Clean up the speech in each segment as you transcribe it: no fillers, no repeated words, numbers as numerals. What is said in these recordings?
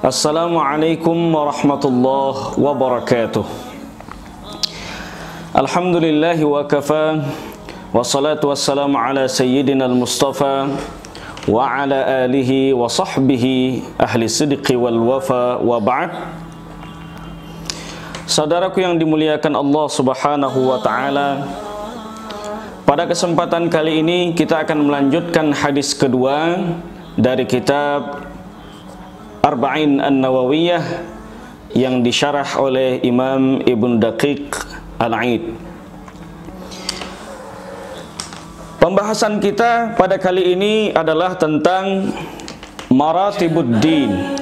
Assalamualaikum warahmatullahi wabarakatuh. Alhamdulillahi wa kafa, wassalatu wassalamu ala sayyidina al-mustafa wa ala alihi wa sahbihi ahli sidqi wal wafa wa ba'd. Saudaraku yang dimuliakan Allah subhanahu wa ta'ala, pada kesempatan kali ini kita akan melanjutkan hadis kedua dari kitab Arba'in An-Nawawiyah yang disyarah oleh Imam Ibn Daqiq Al-Aid. Pembahasan kita pada kali ini adalah tentang Maratibuddin,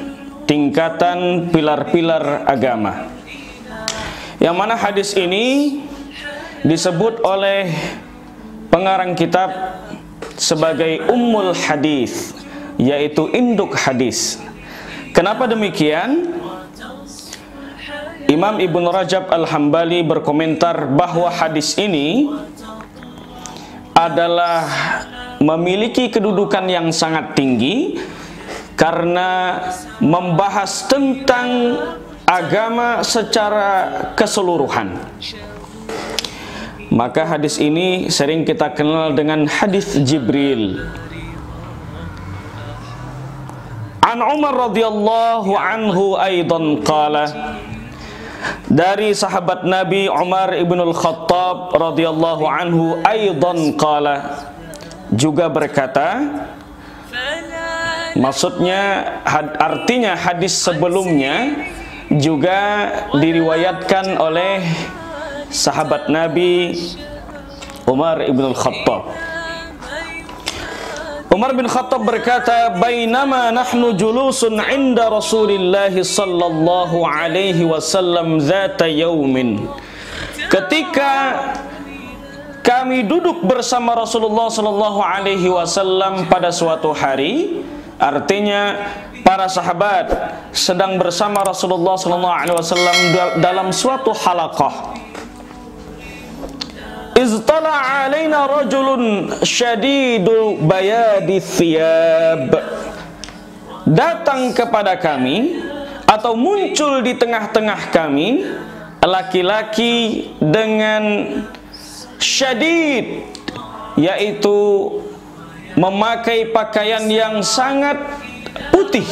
tingkatan pilar-pilar agama. Yang mana hadis ini disebut oleh pengarang kitab sebagai Ummul Hadis, yaitu induk hadis. Kenapa demikian? Imam Ibn Rajab Al-Hambali berkomentar bahwa hadis ini adalah memiliki kedudukan yang sangat tinggi karena membahas tentang agama secara keseluruhan. Maka hadis ini sering kita kenal dengan hadis Jibril. An Umar radhiyallahu anhu aidan qala, dari sahabat Nabi Umar ibn al-Khattab radhiyallahu anhu aidan qala, juga berkata, maksudnya artinya hadis sebelumnya juga diriwayatkan oleh sahabat Nabi Umar ibn al-Khattab. Umar bin Khattab berkata, "Bainama nahnu julusun 'inda Rasulillah sallallahu alaihi wasallam dzata yaumin." Ketika kami duduk bersama Rasulullah sallallahu alaihi wasallam pada suatu hari, artinya para sahabat sedang bersama Rasulullah sallallahu alaihi wasallam dalam suatu halaqah. Iztala alaina rajulun syadidu bayadi thiyab. Datang kepada kami atau muncul di tengah-tengah kami laki-laki dengan syadid, yaitu memakai pakaian yang sangat putih.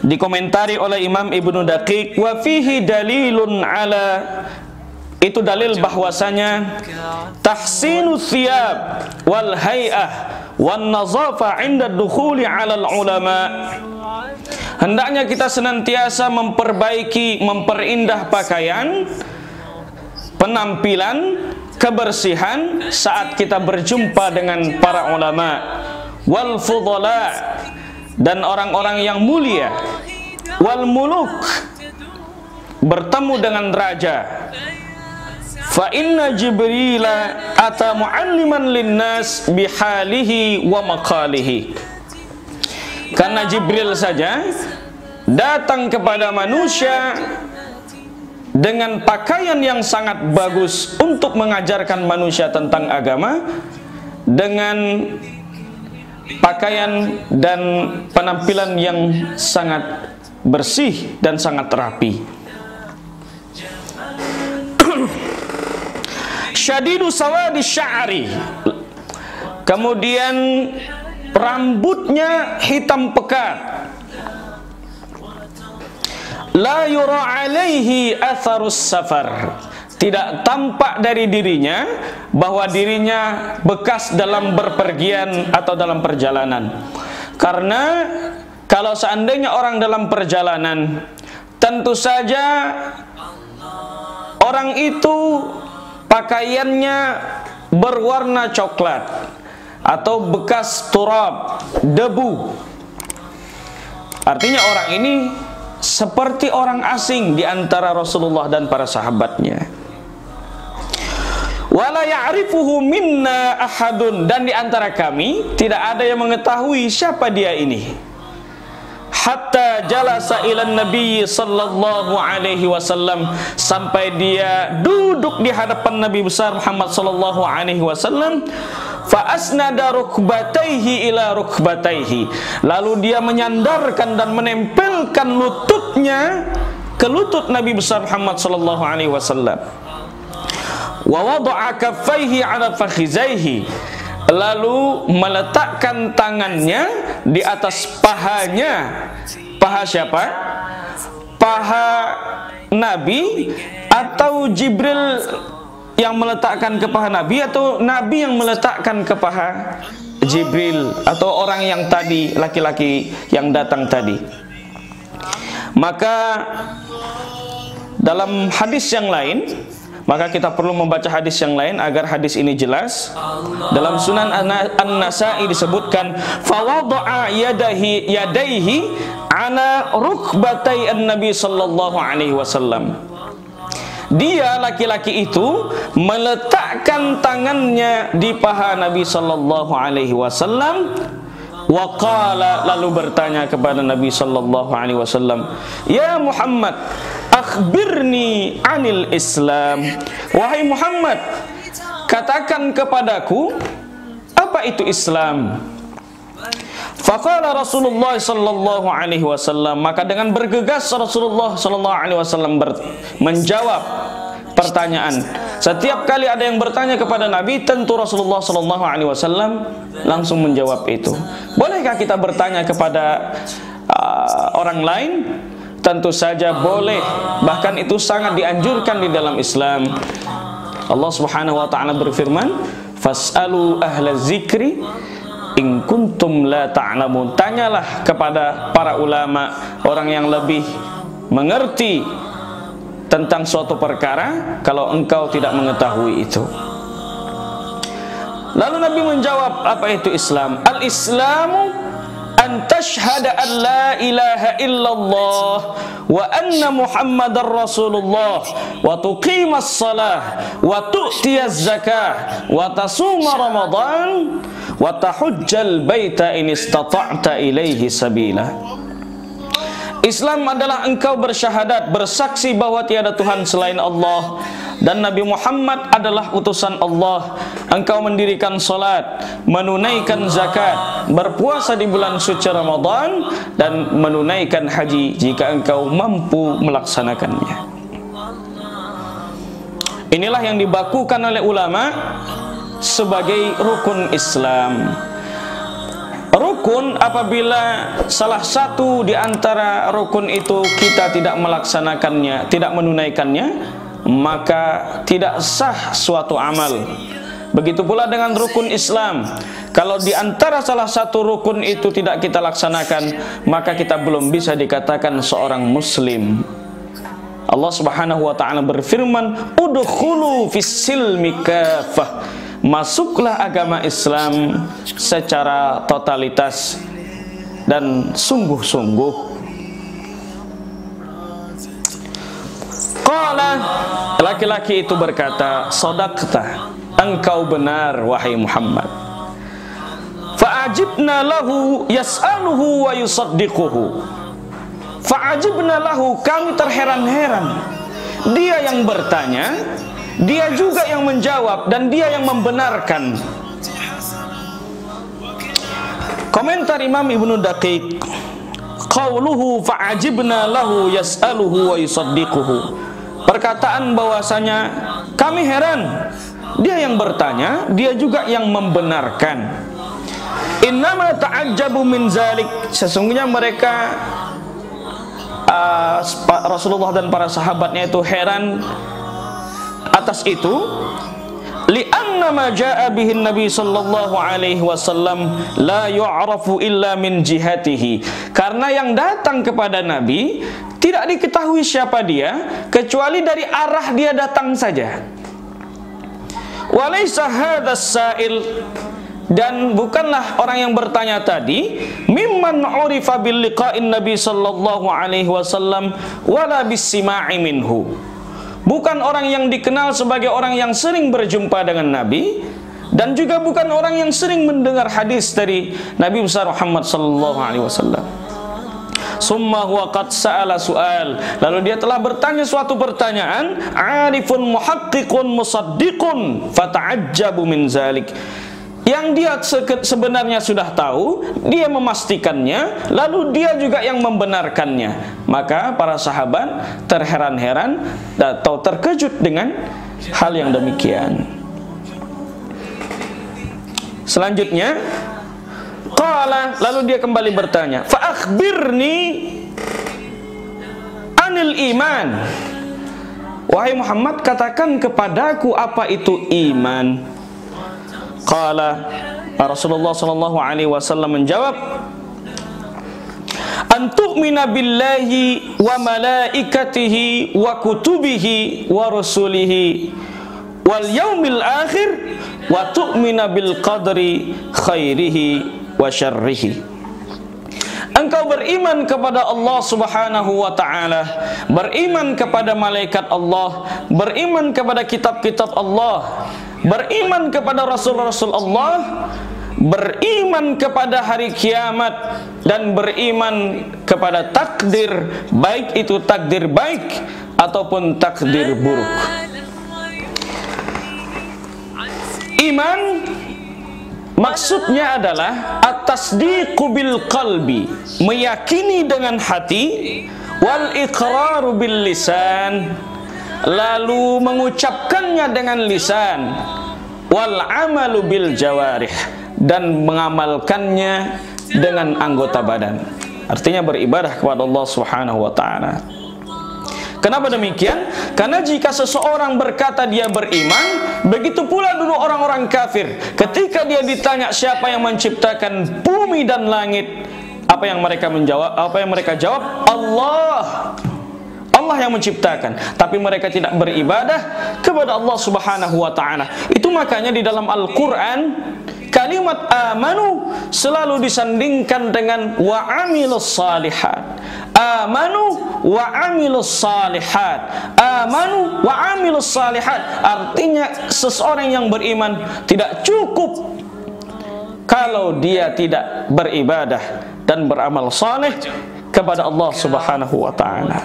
Dikomentari oleh Imam Ibnu Daqiq, wa fihi dalilun ala, itu dalil bahwasanya tahsinu thiyab wal hay'ah wan nazafa 'inda dukhuli 'alal ulama. Hendaknya kita senantiasa memperbaiki, memperindah pakaian, penampilan, kebersihan saat kita berjumpa dengan para ulama, wal fudala, dan orang-orang yang mulia, wal muluk, bertemu dengan raja. Fa inna Jibrila ata mu'alliman linnas bihalihi wa maqalihi. Karena Jibril saja datang kepada manusia dengan pakaian yang sangat bagus untuk mengajarkan manusia tentang agama, dengan pakaian dan penampilan yang sangat bersih dan sangat rapi. Syadidu sawadi sya'ri, kemudian rambutnya hitam pekat. La yura alaihi atharus safar, tidak tampak dari dirinya bahwa dirinya bekas dalam berpergian atau dalam perjalanan. Karena kalau seandainya orang dalam perjalanan, tentu saja orang itu pakaiannya berwarna coklat atau bekas turab, debu. Artinya orang ini seperti orang asing di antara Rasulullah dan para sahabatnya. Wala ya'rifuhu minna ahadun, dan di antara kami tidak ada yang mengetahui siapa dia ini. Hatta jalasa ilan Nabi sallallahu alaihi wasallam, sampai dia duduk di hadapan Nabi besar Muhammad sallallahu alaihi wasallam. fa asnada rukbatayhi ila rukbatayhi, lalu dia menyandarkan dan menempelkan lututnya ke lutut Nabi besar Muhammad sallallahu alaihi wasallam. Wa wada'a kaffaihi 'ala fakhizaihi, lalu meletakkan tangannya di atas pahanya. Paha siapa? Paha Nabi atau Jibril yang meletakkan ke paha Nabi, atau Nabi yang meletakkan ke paha Jibril, atau orang yang tadi, laki-laki yang datang tadi. Maka dalam hadis yang lain, maka kita perlu membaca hadis yang lain agar hadis ini jelas. Dalam Sunan An-Nasa'i disebutkan, fawada'a yadaihi ala rukbatai an-nabi sallallahu alaihi wasallam. Dia, laki-laki itu, meletakkan tangannya di paha Nabi sallallahu alaihi wasallam. Wa qala, lalu bertanya kepada Nabi sallallahu alaihi wasallam, ya Muhammad, akhbirni anil Islam. Wahai Muhammad, katakan kepadaku, apa itu Islam? Faqala Rasulullah sallallahu alaihi wasallam, maka dengan bergegas Rasulullah sallallahu alaihi wasallam menjawab pertanyaan. Setiap kali ada yang bertanya kepada Nabi, tentu Rasulullah sallallahu alaihi wasallam langsung menjawab itu. Bolehkah kita bertanya kepada orang lain? Tentu saja boleh. Bahkan itu sangat dianjurkan di dalam Islam. Allah Subhanahu wa taala berfirman, "Fas'alu ahla dzikri in kuntum la ta'lamun." Tanyalah kepada para ulama, orang yang lebih mengerti tentang suatu perkara kalau engkau tidak mengetahui itu. Lalu Nabi menjawab, apa itu Islam? Al-Islamu an tashhada an la ilaha illallah wa anna Muhammadar Rasulullah wa tuqimas salah wa tu'tiyaz zakah wa tasuma Ramadan wa tahujjal baita in istata'ta ilaihi sabila. Islam adalah engkau bersyahadat, bersaksi bahwa tiada Tuhan selain Allah dan Nabi Muhammad adalah utusan Allah. Engkau mendirikan salat, menunaikan zakat, berpuasa di bulan suci Ramadan, dan menunaikan haji jika engkau mampu melaksanakannya. Inilah yang dibakukan oleh ulama sebagai rukun Islam. Rukun, apabila salah satu di antara rukun itu kita tidak melaksanakannya, tidak menunaikannya, maka tidak sah suatu amal. Begitu pula dengan rukun Islam. Kalau di antara salah satu rukun itu tidak kita laksanakan, maka kita belum bisa dikatakan seorang muslim. Allah Subhanahu wa taala berfirman, "Udkhulu fis-silmi kafah." Masuklah agama Islam secara totalitas dan sungguh-sungguh. Qala, laki-laki itu berkata, "Shadaqta, engkau benar wahai Muhammad." Fa'ajibna lahu yas'aluhu wa yusaddiquhu. Fa'ajibna lahu, kami terheran-heran. Dia yang bertanya, dia juga yang menjawab, dan dia yang membenarkan. Komentar Imam Ibnu Daqiq, qauluhu fa'ajibna lahu yas'aluhu wa yusaddiquhu. Perkataan bahwasanya kami heran, dia yang bertanya, dia juga yang membenarkan. Innama ta'ajjabu min zalik, sesungguhnya mereka Rasulullah dan para sahabatnya itu heran atas itu, li'anna ma jaa bihi Nabi sallallahu alaihi wasallam la yu'rafu illa min jihatihi, karena yang datang kepada Nabi tidak diketahui siapa dia kecuali dari arah dia datang saja. Wa laysa hadzal sa'il, dan bukanlah orang yang bertanya tadi mimman urifa bil liqa'in Nabi sallallahu alaihi wasallam wala bis-sima'i minhu, bukan orang yang dikenal sebagai orang yang sering berjumpa dengan Nabi, dan juga bukan orang yang sering mendengar hadis dari Nabi besar Muhammad sallallahu alaihi wasallam. Summa huwa qad sa'ala su'al, lalu dia telah bertanya suatu pertanyaan, arifun muhaqqiqun musaddiqun fata'ajjabu min zalik, yang dia sebenarnya sudah tahu, dia memastikannya, lalu dia juga yang membenarkannya. Maka para sahabat terheran-heran atau terkejut dengan hal yang demikian. Selanjutnya, qala, lalu dia kembali bertanya, fa akhbirni anil iman. Wahai Muhammad, katakan kepadaku apa itu iman. Qala, Rasulullah sallallahu alaihi wasallam menjawab, an tu'mina billahi wa malaikatihi wa kutubihi wa rusulihi wal yaumil akhir wa tu'mina bil qadri khairihi wa syarrihi. Engkau beriman kepada Allah Subhanahu wa ta'ala, beriman kepada malaikat Allah, beriman kepada kitab-kitab Allah, beriman kepada rasul-rasul Allah, beriman kepada hari kiamat, dan beriman kepada takdir, baik itu takdir baik ataupun takdir buruk. Iman maksudnya adalah at-tasdiqu bil qalbi, meyakini dengan hati, wal iqraru bil lisan, lalu mengucapkannya dengan lisan, wal amalu bil jawarih, dan mengamalkannya dengan anggota badan. Artinya beribadah kepada Allah Subhanahu wa ta'ala. Kenapa demikian? Karena jika seseorang berkata dia beriman, begitu pula dulu orang-orang kafir. Ketika dia ditanya siapa yang menciptakan bumi dan langit, apa yang mereka menjawab? Apa yang mereka jawab? Allah. Allah yang menciptakan. Tapi mereka tidak beribadah kepada Allah Subhanahu wa ta'ala. Itu makanya di dalam Al-Quran, kalimat amanu selalu disandingkan dengan wa amilus salihat. Amanu wa amilus salihat. Amanu wa amilus salihat. Artinya seseorang yang beriman tidak cukup kalau dia tidak beribadah dan beramal saleh kepada Allah Subhanahu wa ta'ala.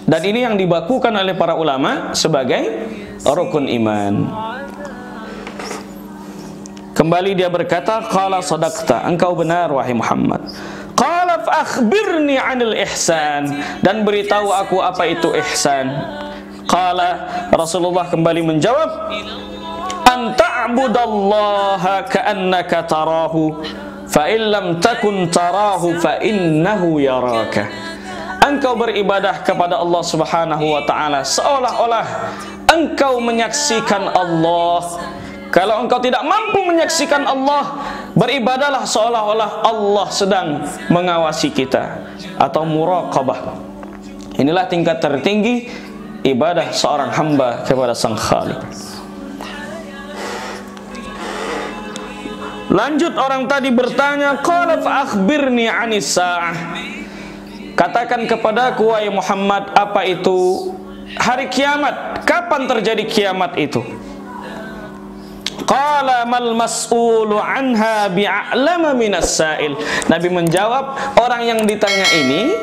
Dan ini yang dibakukan oleh para ulama sebagai rukun iman. Kembali dia berkata, qala sadaqta, engkau benar wahai Muhammad. Qala fa akhbirni 'anil ihsan, dan beritahu aku apa itu ihsan. Qala, Rasulullah kembali menjawab, an ta'budallaha ka'annaka tarahu fa in lam takun tarahu fa innahu yaraka. Engkau beribadah kepada Allah Subhanahu wa ta'ala seolah-olah engkau menyaksikan Allah. Kalau engkau tidak mampu menyaksikan Allah, beribadahlah seolah-olah Allah sedang mengawasi kita, atau muraqabah. Inilah tingkat tertinggi ibadah seorang hamba kepada Sang Khaliq. Lanjut orang tadi bertanya, qala fa akhbirni 'anis sa'ah. Katakan kepadaku wahai Muhammad, apa itu hari kiamat? Kapan terjadi kiamat itu? Qala mal mas'ulu anha bi'a'lama minas sa'il. Nabi menjawab, orang yang ditanya ini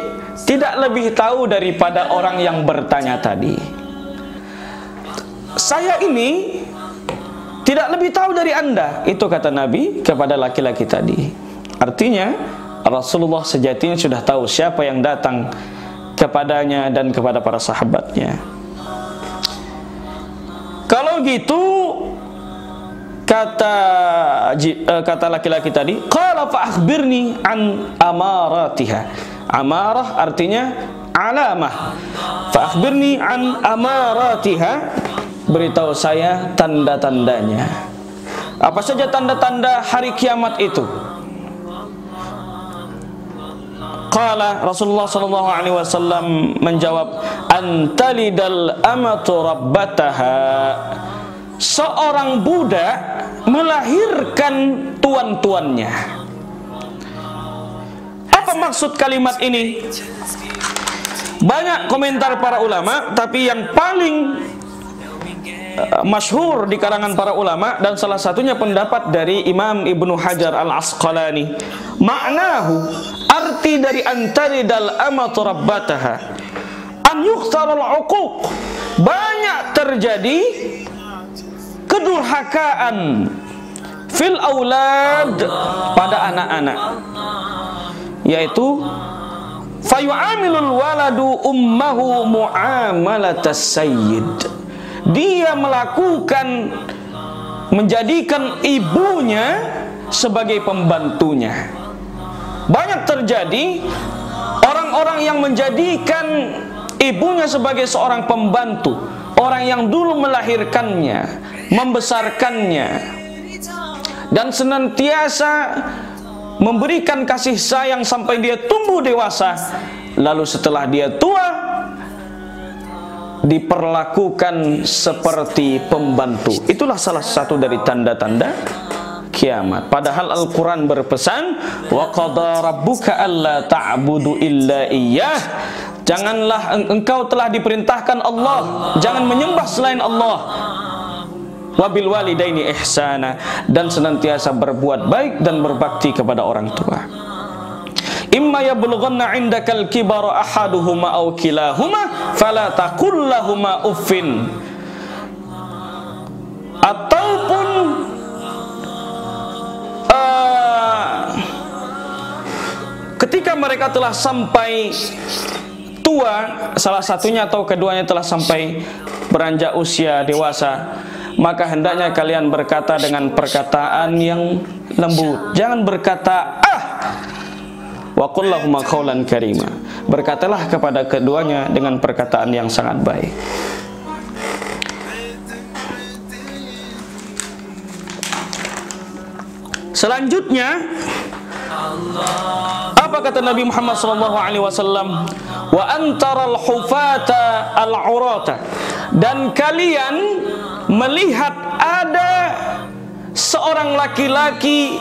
tidak lebih tahu daripada orang yang bertanya tadi. Saya ini tidak lebih tahu dari Anda, itu kata Nabi kepada laki-laki tadi. Artinya Rasulullah sejatinya sudah tahu siapa yang datang kepadanya dan kepada para sahabatnya. Kalau gitu, kata laki-laki tadi, qala fa akhbirni an amaratiha. Amarah artinya alamah. Fa akhbirni an amaratiha, beritahu saya tanda-tandanya. Apa saja tanda-tanda hari kiamat itu? Qala, Rasulullah sallallahu alaihi wasallam menjawab, antalidal amatu rabbataha. Seorang budak melahirkan tuan-tuannya. Apa maksud kalimat ini? Banyak komentar para ulama, tapi yang paling masyhur di kalangan para ulama, dan salah satunya pendapat dari Imam Ibnu Hajar Al-Asqalani, maknahu, arti dari antaridal amatu rabbataha, an yukhtaral uquq, banyak terjadi kedurhakaan, fil aulad, pada anak-anak, yaitu fayu'amilul waladu ummahu mu'amalatas sayyid. Dia melakukan, menjadikan ibunya sebagai pembantunya. Banyak terjadi orang-orang yang menjadikan ibunya sebagai seorang pembantu, orang yang dulu melahirkannya, membesarkannya, dan senantiasa memberikan kasih sayang sampai dia tumbuh dewasa. Lalu setelah dia tua, diperlakukan seperti pembantu. Itulah salah satu dari tanda-tanda kiamat. Padahal Al-Quran berpesan, wa qada rabbuka alla ta'budu illa iyyah. Janganlah engkau telah diperintahkan Allah, jangan menyembah selain Allah. Wabil walidaini ihsana, dan senantiasa berbuat baik dan berbakti kepada orang tua. Imma yablughanna 'indakal kibara ahaduhuma aw kilahuma fala taqul lahumā uffin. Ataupun ketika mereka telah sampai tua, salah satunya atau keduanya telah sampai beranjak usia dewasa, maka hendaknya kalian berkata dengan perkataan yang lembut. Jangan berkata wa qul lahumā qawlan karīmā. Berkatalah kepada keduanya dengan perkataan yang sangat baik. Selanjutnya, apa kata Nabi Muhammad SAW? Wa antaral hufata al-urata, dan kalian melihat ada seorang laki-laki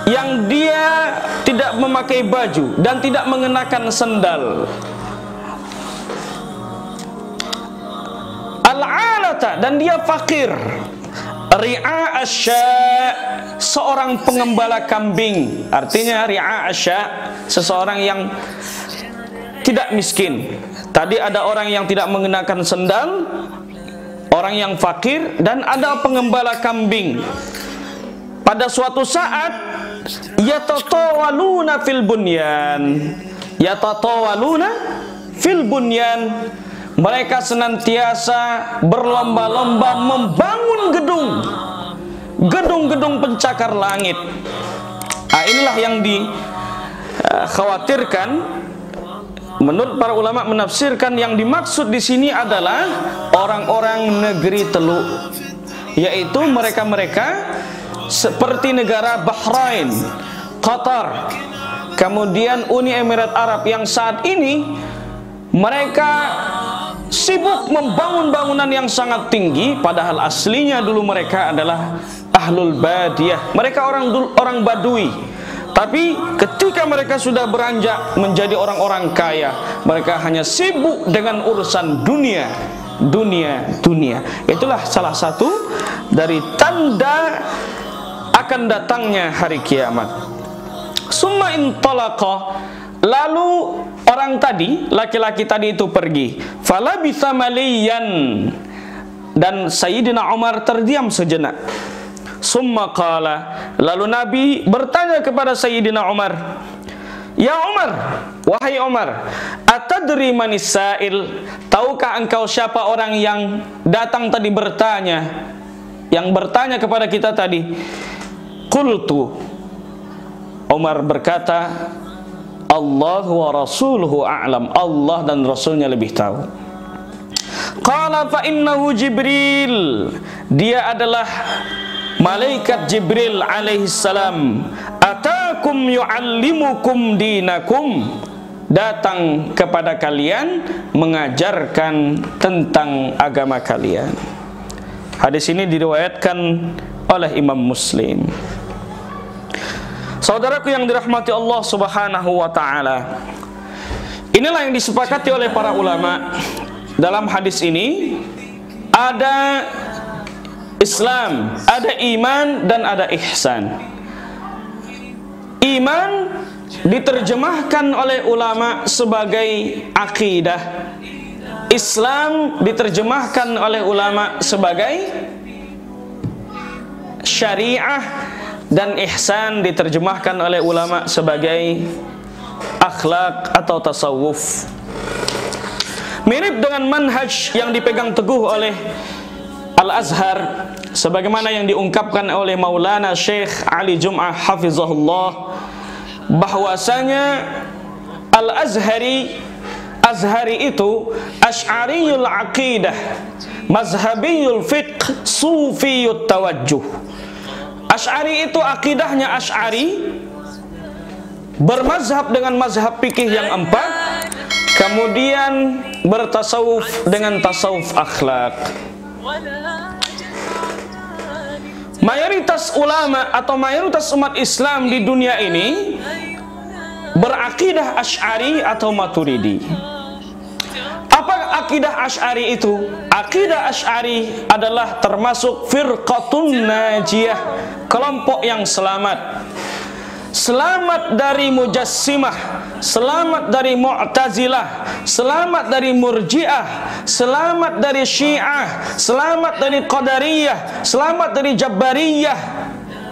yang dia tidak memakai baju dan tidak mengenakan sendal. Al-alata, dan dia fakir. Ri'a asya, seorang pengembala kambing. Artinya ri'a asya, seseorang yang tidak miskin. Tadi ada orang yang tidak mengenakan sendal, orang yang fakir, dan ada pengembala kambing. Pada suatu saat, yatatawaluna fil bunyan. Yatatawaluna fil bunyan. Mereka senantiasa berlomba-lomba membangun gedung-gedung pencakar langit. Inilah yang dikhawatirkan. Menurut para ulama menafsirkan yang dimaksud di sini adalah orang-orang negeri Teluk, yaitu mereka-mereka seperti negara Bahrain, Qatar, kemudian Uni Emirat Arab, yang saat ini mereka sibuk membangun bangunan yang sangat tinggi, padahal aslinya dulu mereka adalah ahlul badiyah. Mereka orang Badui. Tapi ketika mereka sudah beranjak menjadi orang-orang kaya, mereka hanya sibuk dengan urusan dunia. Itulah salah satu dari tanda akan datangnya hari kiamat. Summa intalaqa, lalu orang tadi, laki-laki tadi itu pergi. Falabitha maliyan, dan Sayyidina Umar terdiam sejenak. Summa qala, lalu Nabi bertanya kepada Sayyidina Umar, ya Umar, wahai Umar, atadri manis sa'il, tahukah engkau siapa orang yang datang tadi bertanya, yang bertanya kepada kita tadi? Qultu, Umar berkata, Allah wa rasuluhu a'lam, Allah dan Rasulnya lebih tahu. Qala fa innahu Jibril, dia adalah malaikat Jibril alaihissalam. Atakum yu'allimukum dinakum, datang kepada kalian mengajarkan tentang agama kalian. Hadis ini diriwayatkan oleh Imam Muslim. Saudaraku yang dirahmati Allah Subhanahu wa ta'ala, inilah yang disepakati oleh para ulama. Dalam hadis ini ada Islam, ada iman, dan ada ihsan. Iman diterjemahkan oleh ulama sebagai akidah. Islam diterjemahkan oleh ulama sebagai syariah dan ihsan diterjemahkan oleh ulama sebagai akhlak atau tasawuf. Mirip dengan manhaj yang dipegang teguh oleh Al-Azhar sebagaimana yang diungkapkan oleh Maulana Syekh Ali Jum'ah hafizahullah, bahwasanya Al-Azhari itu Asy'ariyul aqidah, mazhabiyul fiqh, sufiyut tawajjuh. Asy'ari itu akidahnya Asy'ari, bermazhab dengan mazhab fikih yang empat, kemudian bertasawuf dengan tasawuf akhlak. Mayoritas ulama atau mayoritas umat Islam di dunia ini berakidah Asy'ari atau Maturidi. Apa akidah Asy'ari itu? Akidah Asy'ari adalah termasuk firqatun najiyah, kelompok yang selamat. Selamat dari Mujassimah, selamat dari Mu'tazilah, selamat dari Murji'ah, selamat dari Syiah, selamat dari Qadariyah, selamat dari Jabbariyah,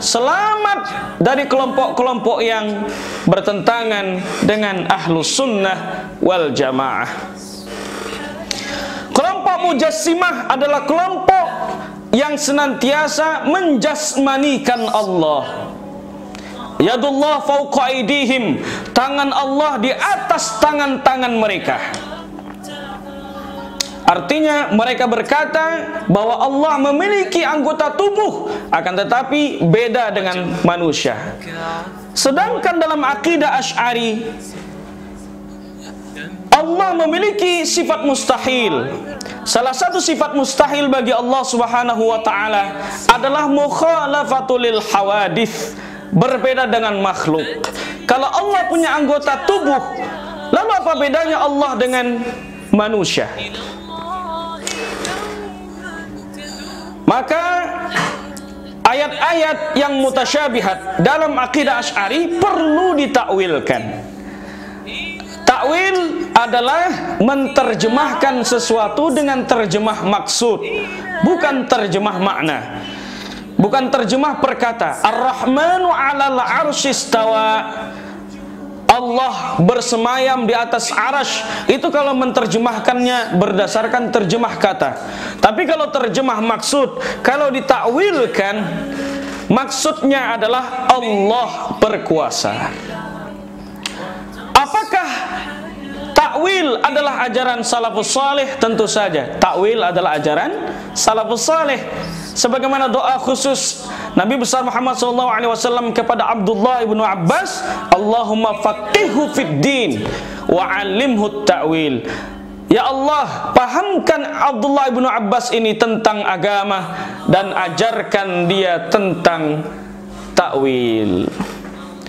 selamat dari kelompok-kelompok yang bertentangan dengan Ahlus Sunnah wal Jamaah. Kelompok Mujassimah adalah kelompok yang senantiasa menjasmanikan Allah. Yadullah fauqa aidihim, tangan Allah di atas tangan-tangan mereka. Artinya mereka berkata bahwa Allah memiliki anggota tubuh, akan tetapi beda dengan manusia. Sedangkan dalam akidah Asy'ari, Allah memiliki sifat mustahil. Salah satu sifat mustahil bagi Allah Subhanahu wa taala adalah mukhalafatul lil hawadits, berbeda dengan makhluk. Kalau Allah punya anggota tubuh, lalu apa bedanya Allah dengan manusia? Maka ayat-ayat yang mutasyabihat dalam akidah Asy'ari perlu ditakwilkan. Takwil adalah menterjemahkan sesuatu dengan terjemah maksud, bukan terjemah makna. Bukan terjemah perkata. Ar-Rahmanu 'alal 'arsy istawa. Allah bersemayam di atas arasy. Itu kalau menerjemahkannya berdasarkan terjemah kata. Tapi kalau terjemah maksud, kalau ditakwilkan, maksudnya adalah Allah berkuasa. Apakah takwil adalah ajaran salafus saleh? Tentu saja takwil adalah ajaran salafus saleh. Sebagaimana doa khusus Nabi besar Muhammad SAW kepada Abdullah ibnu Abbas, Allahumma faqihhu fid din wa 'allimhu ta'wil. Ya Allah, pahamkan Abdullah ibnu Abbas ini tentang agama dan ajarkan dia tentang takwil.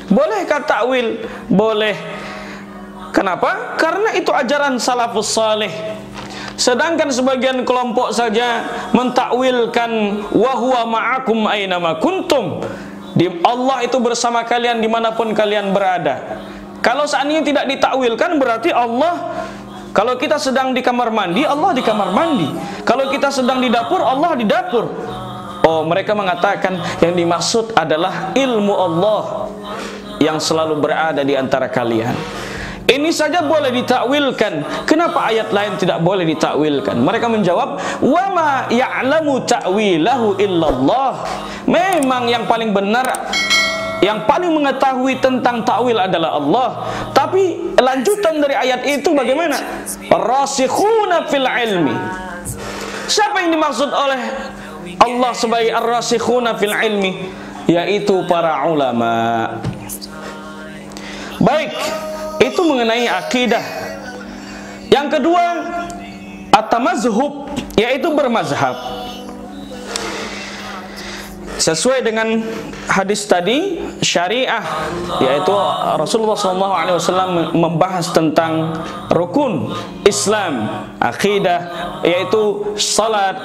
Bolehkah takwil? Boleh. Kenapa? Karena itu ajaran salafus saleh. Sedangkan sebagian kelompok saja mentakwilkan wa huwa ma'akum aynama kuntum. Allah itu bersama kalian dimanapun kalian berada. Kalau seandainya tidak ditakwilkan, berarti Allah, kalau kita sedang di kamar mandi, Allah di kamar mandi. Kalau kita sedang di dapur, Allah di dapur. Oh, mereka mengatakan yang dimaksud adalah ilmu Allah yang selalu berada di antara kalian. Ini saja boleh ditakwilkan. Kenapa ayat lain tidak boleh ditakwilkan? Mereka menjawab, wa ma ya'lamu ta'wilahu illallah. Memang yang paling benar, yang paling mengetahui tentang takwil adalah Allah. Tapi lanjutan dari ayat itu bagaimana? Rasikhuna fil ilmi. Siapa yang dimaksud oleh Allah sebagai ar-rasikhuna fil ilmi? Yaitu para ulama. Baik, itu mengenai akidah. Yang kedua, at-tamazhub, yaitu bermazhab. Sesuai dengan hadis tadi, syariah, yaitu Rasulullah SAW membahas tentang rukun Islam, akidah, yaitu salat,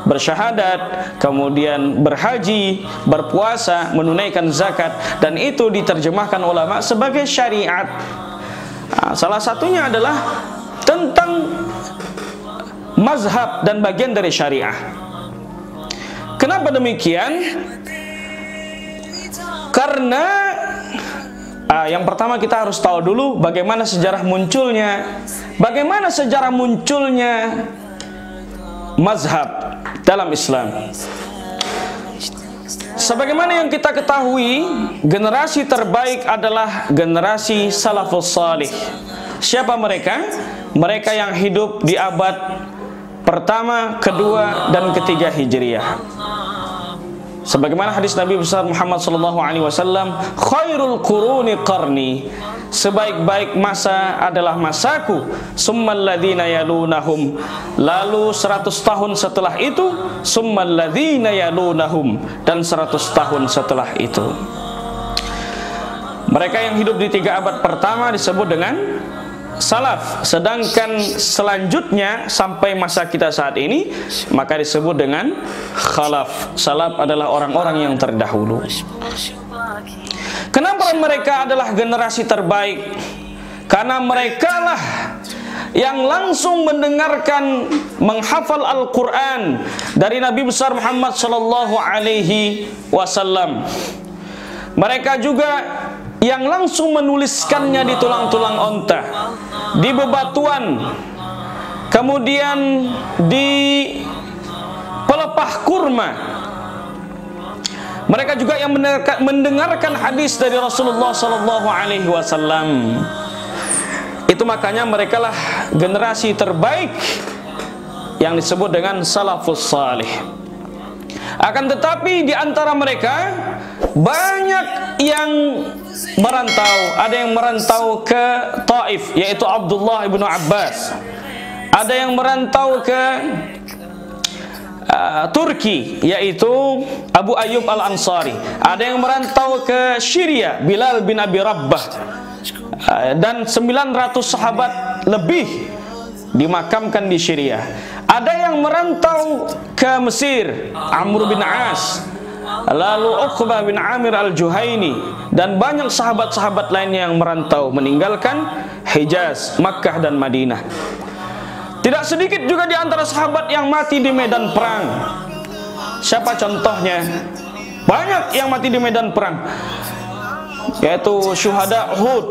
bersyahadat, kemudian berhaji, berpuasa, menunaikan zakat, dan itu diterjemahkan ulama sebagai syariat. Nah, salah satunya adalah tentang mazhab dan bagian dari syariah. Kenapa demikian? Karena yang pertama kita harus tahu dulu bagaimana sejarah munculnya, mazhab dalam Islam. Sebagaimana yang kita ketahui, generasi terbaik adalah generasi salafus salih. Siapa mereka? Mereka yang hidup di abad pertama, kedua, dan ketiga Hijriah. Sebagaimana hadis Nabi besar Muhammad SAW, khairul quruni qarni, sebaik-baik masa adalah masaku, summal ladzina yalunahum, lalu 100 tahun setelah itu, summal ladzina yalunahum, dan 100 tahun setelah itu. Mereka yang hidup di 3 abad pertama disebut dengan salaf, sedangkan selanjutnya sampai masa kita saat ini maka disebut dengan khalaf. Salaf adalah orang-orang yang terdahulu. Kenapa mereka adalah generasi terbaik? Karena merekalah yang langsung mendengarkan, menghafal Al-Quran dari Nabi besar Muhammad sallallahu alaihi wasallam. Mereka juga yang langsung menuliskannya di tulang-tulang onta, di bebatuan, kemudian di pelepah kurma. Mereka juga yang mendengarkan hadis dari Rasulullah sallallahu alaihi wasallam. Itu makanya merekalah generasi terbaik yang disebut dengan salafus salih. Akan tetapi di antara mereka banyak yang merantau. Ada yang merantau ke Taif, yaitu Abdullah ibnu Abbas. Ada yang merantau ke Turki, yaitu Abu Ayyub al-Ansari. Ada yang merantau ke Syria, Bilal bin Abi Rabbah. Dan 900 sahabat lebih dimakamkan di Syria. Ada yang merantau ke Mesir, Amr bin As, lalu Uqbah bin Amir al-Juhaini, dan banyak sahabat-sahabat lainnya yang merantau meninggalkan Hijaz, Makkah, dan Madinah. Tidak sedikit juga di antara sahabat yang mati di medan perang. Siapa contohnya? Banyak yang mati di medan perang, yaitu syuhada Uhud.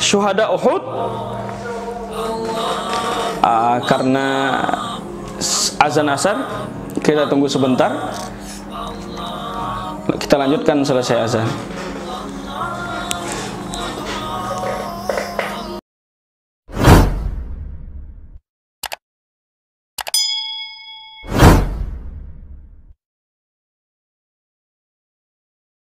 Syuhada Uhud karena azan asar, kita tunggu sebentar, kita lanjutkan selesai azan.